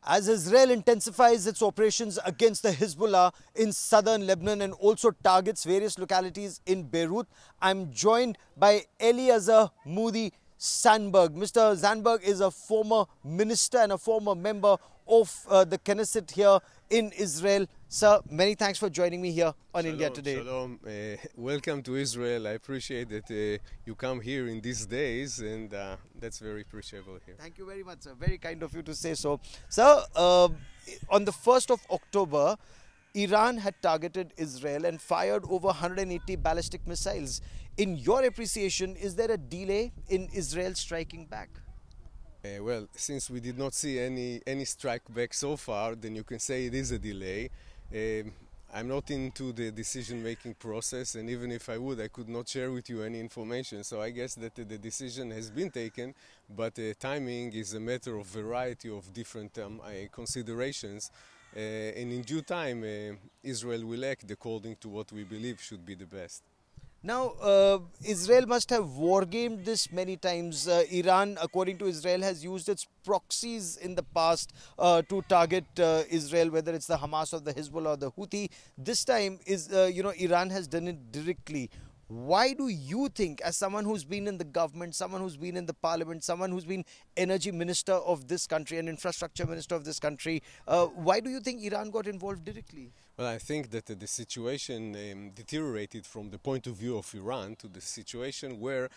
As Israel intensifies its operations against the Hezbollah in southern Lebanon and also targets various localities in Beirut, I'm joined by Eliezer Moodi Sandberg. Mr. Sandberg is a former minister and a former member of the Knesset here in Israel. Sir, many thanks for joining me here on Shalom, India Today. Shalom. Welcome to Israel. I appreciate that you come here in these days, and that's very appreciable here. Thank you very much, sir. Very kind of you to say so. Sir, on the 1st of October, Iran had targeted Israel and fired over 180 ballistic missiles. In your appreciation, is there a delay in Israel striking back? Well, since we did not see any strike back so far, then you can say it is a delay. I'm not into the decision-making process, and even if I would, I could not share with you any information. So I guess that the decision has been taken, but timing is a matter of variety of different considerations. And in due time, Israel will act according to what we believe should be the best. Now, Israel must have wargamed this many times. Iran, according to Israel, has used its proxies in the past to target Israel, whether it's the Hamas or the Hezbollah or the Houthi. This time, Iran has done it directly. Why do you think, as someone who's been in the government, someone who's been in the parliament, someone who's been energy minister of this country and infrastructure minister of this country, why do you think Iran got involved directly? Well, I think that the situation deteriorated from the point of view of Iran to the situation where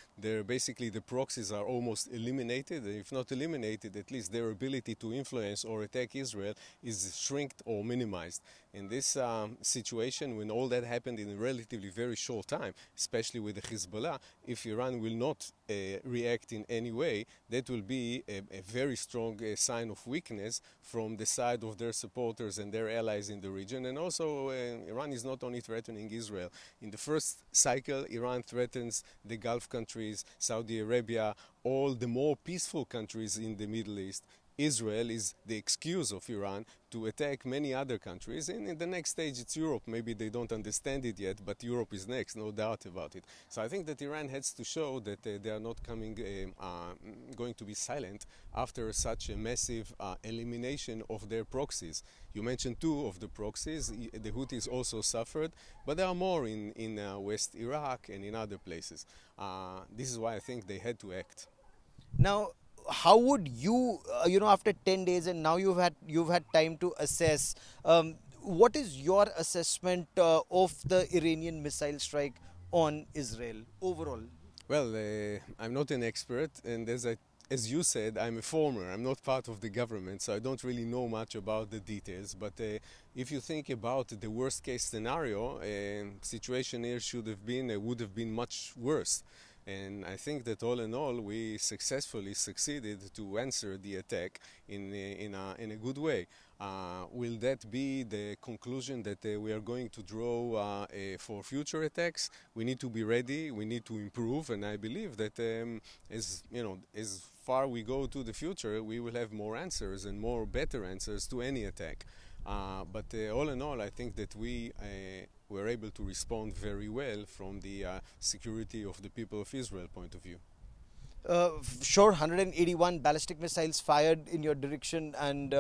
basically the proxies are almost eliminated. If not eliminated, at least their ability to influence or attack Israel is shrinked or minimized. In this situation, when all that happened in a relatively very short time, especially with the Hezbollah, if Iran will not react in any way, that will be a very strong sign of weakness from the side of their supporters and their allies in the region. And also, Iran is not only threatening Israel. In the first cycle, Iran threatens the Gulf countries, Saudi Arabia, all the more peaceful countries in the Middle East. Israel is the excuse of Iran to attack many other countries, and in the next stage it's Europe. Maybe they don't understand it yet, but Europe is next, no doubt about it. So I think that Iran has to show that they are not going to be silent after such a massive elimination of their proxies. You mentioned two of the proxies. The Houthis also suffered, but there are more in West Iraq and in other places. This is why I think they had to act. Now, how would you, after 10 days and now you've had time to assess, what is your assessment of the Iranian missile strike on Israel overall? Well, I'm not an expert, and as you said, I'm a former. I'm not part of the government, so I don't really know much about the details. But if you think about the worst case scenario, situation here would have been much worse. And I think that all in all, we successfully succeeded to answer the attack in a good way. Will that be the conclusion that we are going to draw for future attacks? We need to be ready. We need to improve, and I believe that as far we go to the future, we will have more answers and more better answers to any attack. But all in all, I think that we were able to respond very well from the security of the people of Israel point of view. Sure, 181 ballistic missiles fired in your direction and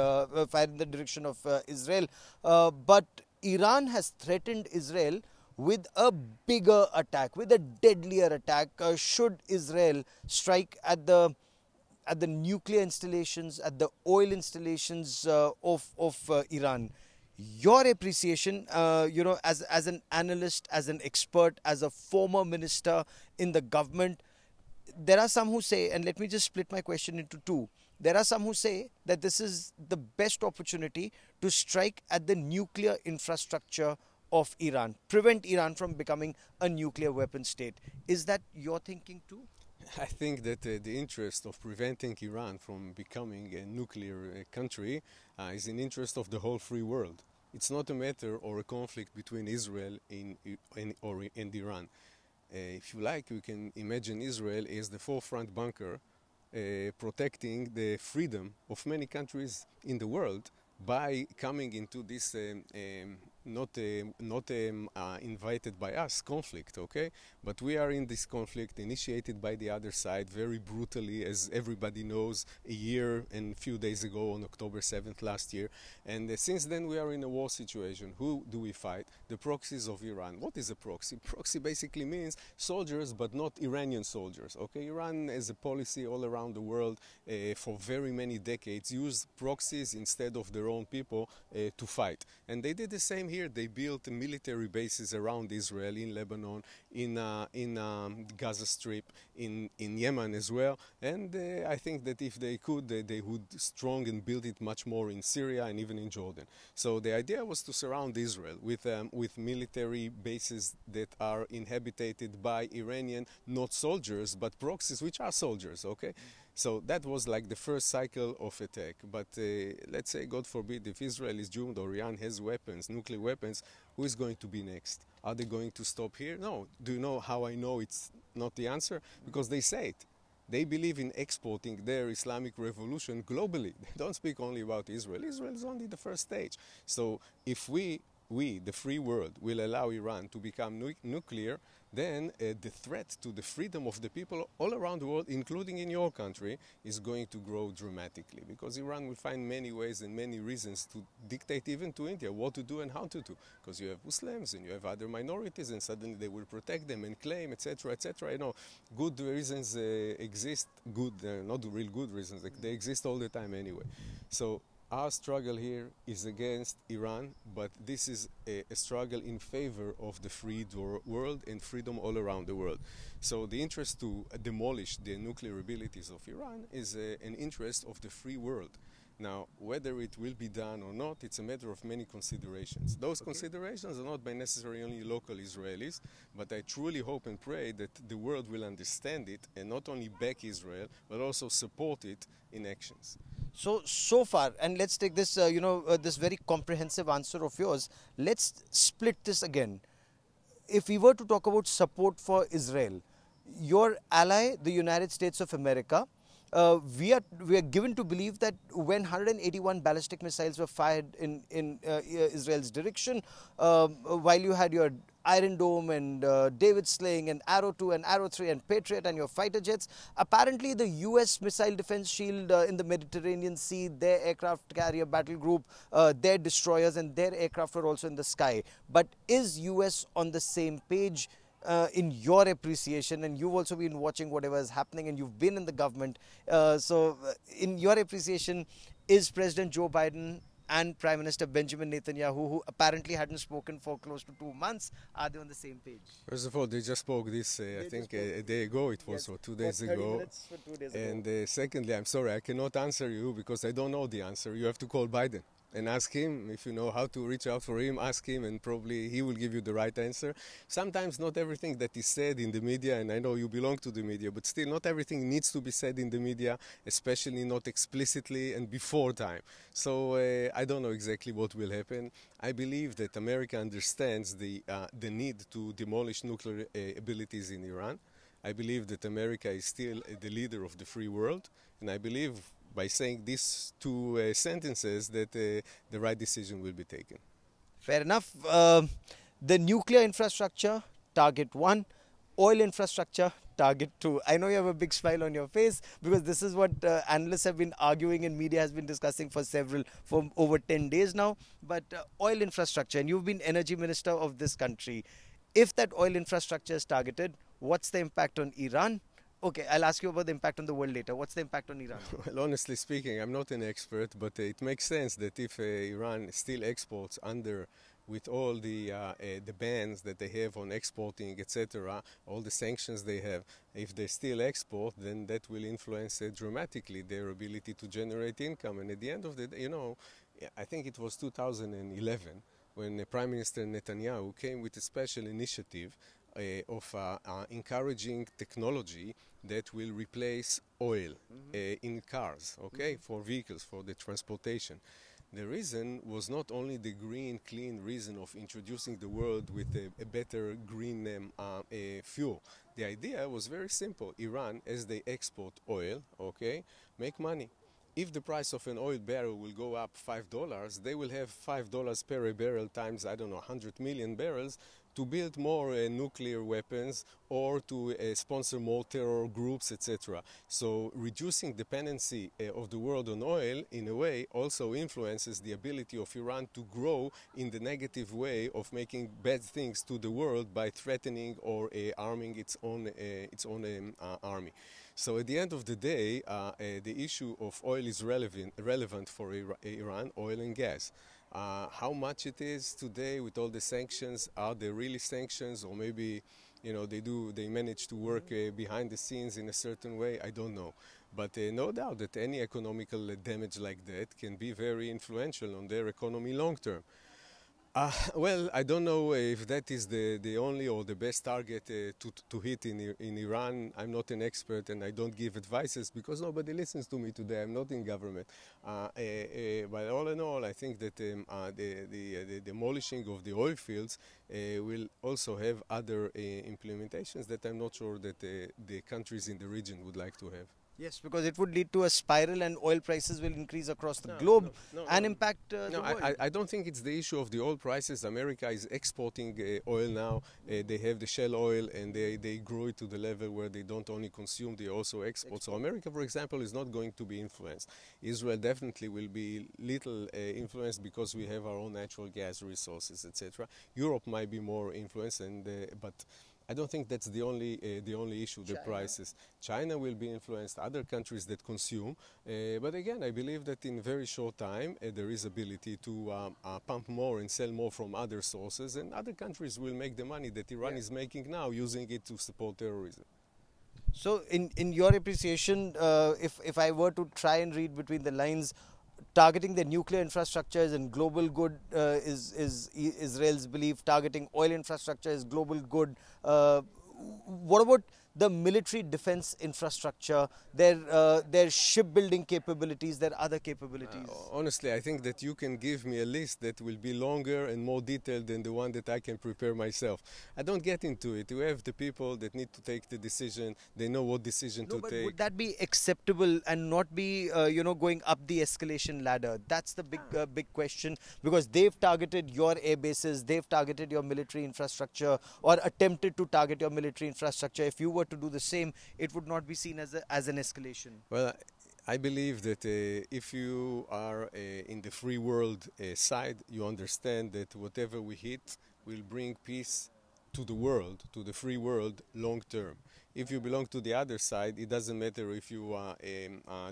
fired in the direction of Israel. But Iran has threatened Israel with a bigger attack, with a deadlier attack, should Israel strike at the nuclear installations, at the oil installations of Iran. Your appreciation, as an analyst, as an expert, as a former minister in the government, there are some who say, and let me just split my question into two. There are some who say that this is the best opportunity to strike at the nuclear infrastructure of Iran, prevent Iran from becoming a nuclear weapon state. Is that your thinking too? I think that the interest of preventing Iran from becoming a nuclear country is in interest of the whole free world. It's not a matter or a conflict between Israel and Iran. If you like, we can imagine Israel as the forefront bunker protecting the freedom of many countries in the world by coming into this not invited by us conflict, okay? But we are in this conflict initiated by the other side very brutally, as everybody knows, a year and a few days ago on October 7th last year. And since then we are in a war situation. Who do we fight? The proxies of Iran. What is a proxy? Proxy basically means soldiers, but not Iranian soldiers, okay? Iran, as a policy all around the world for very many decades, used proxies instead of their own people to fight. And they did the same here. They built military bases around Israel, in Lebanon, in Gaza Strip, in Yemen as well. And I think that if they could, they would strong and build it much more in Syria and even in Jordan. So the idea was to surround Israel with military bases that are inhabited by Iranian, not soldiers, but proxies, which are soldiers, okay? So that was like the first cycle of attack. But let's say, God forbid, if Israel is doomed or Iran has weapons, nuclear weapons, who is going to be next? Are they going to stop here? No. Do you know how I know it's not the answer? Because they say it. They believe in exporting their Islamic revolution globally. They don't speak only about Israel. Israel is only the first stage. So if we, the free world, will allow Iran to become nuclear, then the threat to the freedom of the people all around the world, including in your country, is going to grow dramatically, because Iran will find many ways and many reasons to dictate even to India what to do and how to do, because you have Muslims and you have other minorities, and suddenly they will protect them and claim, etc., etc. You know, good reasons exist, good, not real good reasons, they exist all the time anyway. So our struggle here is against Iran, but this is a struggle in favor of the free world and freedom all around the world. So the interest to demolish the nuclear abilities of Iran is an interest of the free world. Now, whether it will be done or not, it's a matter of many considerations. Those considerations are not by necessarily only local Israelis, but I truly hope and pray that the world will understand it and not only back Israel, but also support it in actions. So far, and let's take this, this very comprehensive answer of yours. Let's split this again. If we were to talk about support for Israel, your ally, the United States of America, we are given to believe that when 181 ballistic missiles were fired in Israel's direction, while you had your Iron Dome and David Sling and Arrow 2 and Arrow 3 and Patriot and your fighter jets, apparently the US missile defense shield in the Mediterranean Sea, their aircraft carrier battle group, their destroyers and their aircraft were also in the sky. But is US on the same page in your appreciation? And you've also been watching whatever is happening and you've been in the government. In your appreciation, is President Joe Biden and Prime Minister Benjamin Netanyahu, who apparently hadn't spoken for close to 2 months, are they on the same page? First of all, they just spoke this, I think, a day ago, it was, Yes, or 2 days 30 ago. minutes for 2 days ago. And secondly, I'm sorry, I cannot answer you because I don't know the answer. You have to call Biden and ask him. If you know how to reach out for him, ask him, and probably he will give you the right answer. Sometimes not everything that is said in the media, and I know you belong to the media, but still not everything needs to be said in the media, especially not explicitly and before time. So I don't know exactly what will happen. I believe that America understands the need to demolish nuclear abilities in Iran. I believe that America is still the leader of the free world, and I believe by saying these two sentences that the right decision will be taken. Fair enough. The nuclear infrastructure, target 1. Oil infrastructure, target 2. I know you have a big smile on your face because this is what analysts have been arguing and media has been discussing for over 10 days now. But oil infrastructure, and you've been energy minister of this country. If that oil infrastructure is targeted, what's the impact on Iran? Okay, I'll ask you about the impact on the world later. What's the impact on Iran? Well, honestly speaking, I'm not an expert, but it makes sense that if Iran still exports with all the bans that they have on exporting, etc., all the sanctions they have, if they still export, then that will influence dramatically their ability to generate income. And at the end of the day, I think it was 2011 when Prime Minister Netanyahu came with a special initiative of encouraging technology that will replace oil in cars, okay, for vehicles, for the transportation. The reason was not only the green, clean reason of introducing the world with a better green fuel. The idea was very simple. Iran, as they export oil, okay, make money. if the price of an oil barrel will go up $5, they will have $5 per barrel times, I don't know, 100 million barrels to build more nuclear weapons or to sponsor more terror groups, etc. So reducing dependency of the world on oil, in a way, also influences the ability of Iran to grow in the negative way of making bad things to the world by threatening or arming its own army. So at the end of the day, the issue of oil is relevant for Iran, oil and gas. How much it is today with all the sanctions? Are they really sanctions, or maybe, they manage to work behind the scenes in a certain way? I don't know. But no doubt that any economical damage like that can be very influential on their economy long term. Well, I don't know if that is the only or the best target to hit in Iran. I'm not an expert and I don't give advices because nobody listens to me today. I'm not in government. But all in all, I think that the demolishing of the oil fields will also have other implementations that I'm not sure that the countries in the region would like to have. Yes, because it would lead to a spiral and oil prices will increase across the No, globe no, no, and no. impact No, the world. I don't think it's the issue of the oil prices. America is exporting oil now. They have the shale oil and they grow it to the level where they don't only consume, they also export. So America, for example, is not going to be influenced. Israel definitely will be little influenced because we have our own natural gas resources, etc. Europe might be more influenced, but I don't think that's the only issue, the China. prices. China will be influenced, other countries that consume, but again, I believe that in very short time there is ability to pump more and sell more from other sources, and other countries will make the money that Iran is making now, using it to support terrorism. So, in your appreciation, if I were to try and read between the lines, targeting the nuclear infrastructure is in global good is Israel's belief. Targeting oil infrastructure is global good. What about the military defense infrastructure, their shipbuilding capabilities, their other capabilities? Honestly, I think that you can give me a list that will be longer and more detailed than the one that I can prepare myself. I don't get into it. We have the people that need to take the decision. They know what decision No, to but would take. that be acceptable and not be, going up the escalation ladder? That's the big question, because they've targeted your air bases, they've targeted your military infrastructure, or attempted to target your military infrastructure. If you were to do the same, it would not be seen as an escalation. Well, I believe that if you are in the free world side, you understand that whatever we hit will bring peace to the world, to the free world, long term. If you belong to the other side, it doesn't matter if you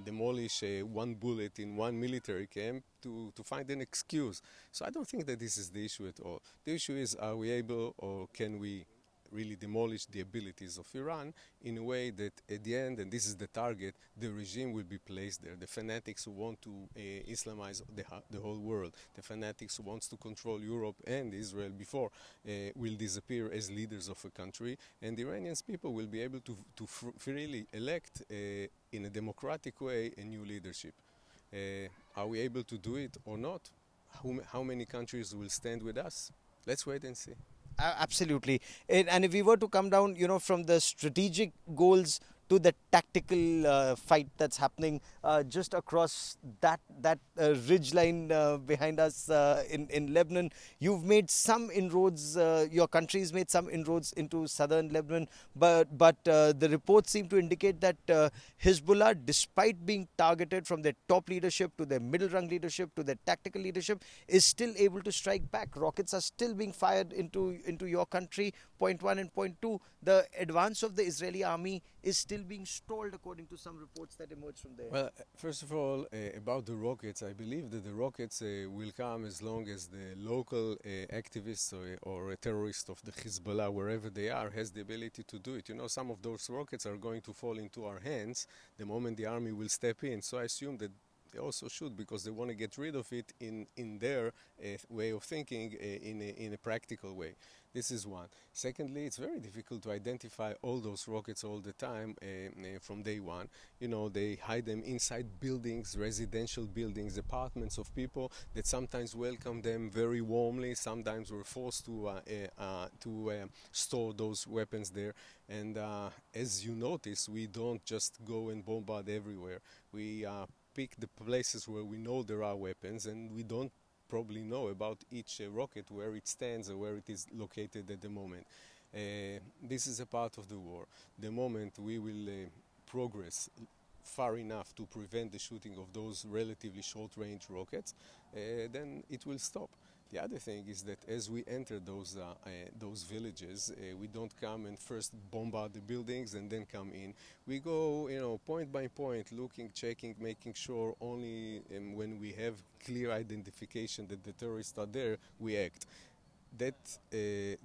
demolish one bullet in one military camp to find an excuse. So I don't think that this is the issue at all. The issue is, are we able, or can we really demolish the abilities of Iran in a way that at the end, and this is the target, the regime will be placed there. The fanatics who want to Islamize the whole world, the fanatics who wants to control Europe and Israel before, will disappear as leaders of a country, and the Iranians people will be able to freely elect in a democratic way a new leadership. Are we able to do it or not? How many countries will stand with us? Let's wait and see. Absolutely. And if we were to come down, from the strategic goals to the tactical fight that's happening just across that ridge line behind us in Lebanon, you've made some inroads. Your country's made some inroads into southern Lebanon, but the reports seem to indicate that Hezbollah, despite being targeted from their top leadership to their middle rung leadership to their tactical leadership, is still able to strike back. Rockets are still being fired into your country. Point one and point two, the advance of the Israeli army is still being stalled, according to some reports that emerged from there. Well, first of all, about the rockets, I believe that the rockets will come as long as the local activists or a terrorist of the Hezbollah, wherever they are, has the ability to do it. Some of those rockets are going to fall into our hands the moment the army will step in. So I assume that they also should, because they want to get rid of it in their way of thinking, in a practical way. This is one. Secondly, it's very difficult to identify all those rockets all the time from day one. They hide them inside buildings, residential buildings, apartments of people that sometimes welcome them very warmly. Sometimes we're forced to store those weapons there. And as you notice, we don't just go and bombard everywhere. We pick the places where we know there are weapons, and we don't probably know about each rocket, where it stands or where it is located at the moment. This is a part of the war. The moment we will progress far enough to prevent the shooting of those relatively short-range rockets, then it will stop. The other thing is that as we enter those villages, we don't come and first bombard the buildings and then come in. We go, point by point, looking, checking, making sure only when we have clear identification that the terrorists are there, we act. That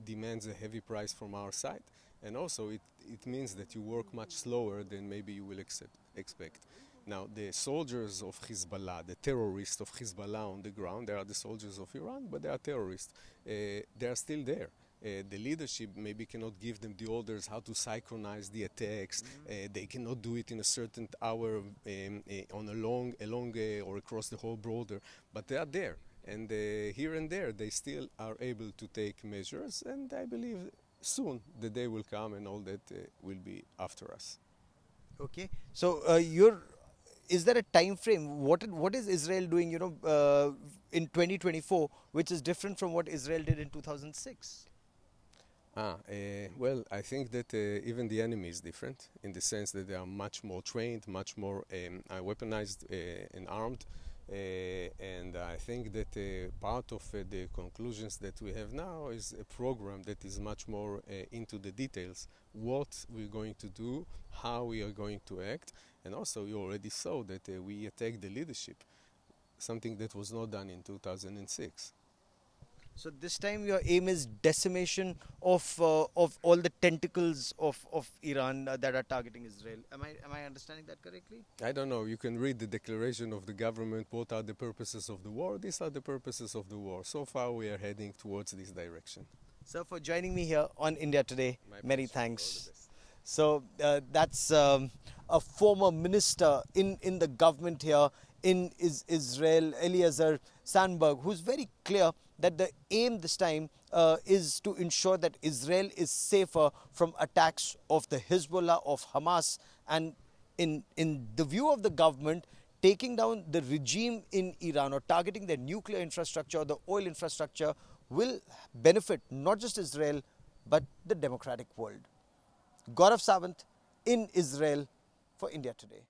demands a heavy price from our side, and also it means that you work much slower than maybe you will expect. Now, the soldiers of Hezbollah, the terrorists of Hezbollah on the ground, they are the soldiers of Iran, but they are terrorists. They are still there. The leadership maybe cannot give them the orders how to synchronize the attacks. They cannot do it in a certain hour on a long or across the whole border, but they are there. And here and there, they still are able to take measures, and I believe soon the day will come and all that will be after us. Okay. So is there a time frame? What is Israel doing, in 2024, which is different from what Israel did in 2006? Well, I think that even the enemy is different in the sense that they are much more trained, much more weaponized and armed. And I think that part of the conclusions that we have now is a program that is much more into the details, what we're going to do, how we are going to act, and also you already saw that we attacked the leadership, something that was not done in 2006. So this time your aim is decimation of all the tentacles of Iran that are targeting Israel. Am I understanding that correctly? I don't know. You can read the declaration of the government. What are the purposes of the war? These are the purposes of the war. So far, we are heading towards this direction. Sir, for joining me here on India Today, many thanks. All the best. So that's a former minister in the government here in Israel, Eliezer Sandberg, who's very clear that the aim this time is to ensure that Israel is safer from attacks of the Hezbollah, of Hamas, and in the view of the government, taking down the regime in Iran or targeting their nuclear infrastructure or the oil infrastructure will benefit not just Israel but the democratic world. Gaurav Sawant in Israel for India Today.